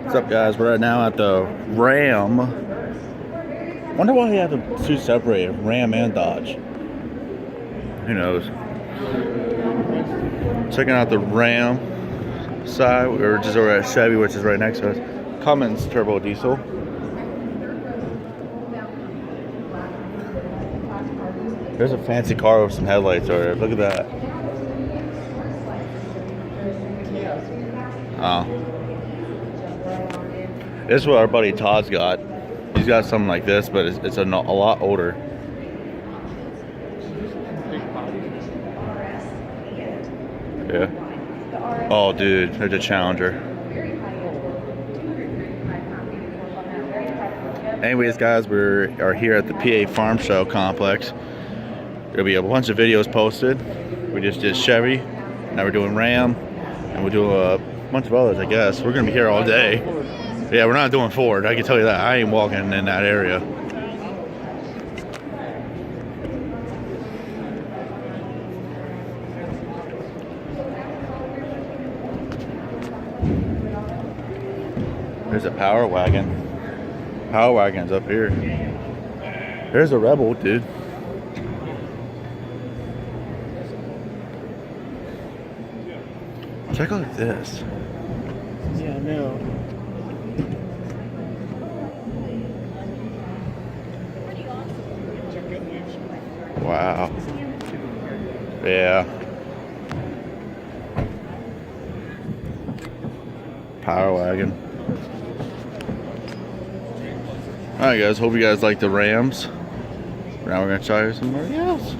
What's up, guys? We're right now at the Ram. Wonder why he had the two separated, Ram and Dodge. Who knows? Checking out the Ram side. We're just over at Chevy, which is right next to us. Cummins turbo diesel. There's a fancy car with some headlights over there. Look at that. Oh. This is what our buddy Todd's got. He's got something like this, but it's a lot older. Yeah. Oh, dude, there's a Challenger. Anyways, guys, we are here at the PA Farm Show complex. There'll be a bunch of videos posted. We just did Chevy, now we're doing Ram, and we'll do a bunch of others, I guess. We're gonna be here all day. Yeah, we're not doing Ford, I can tell you that. I ain't walking in that area. There's a Power Wagon. Power Wagon's up here. There's a Rebel, dude. Check out this. Yeah, I know. Wow. Yeah. Power Wagon. Alright, guys, hope you guys like the Rams. Now we're gonna try somebody else.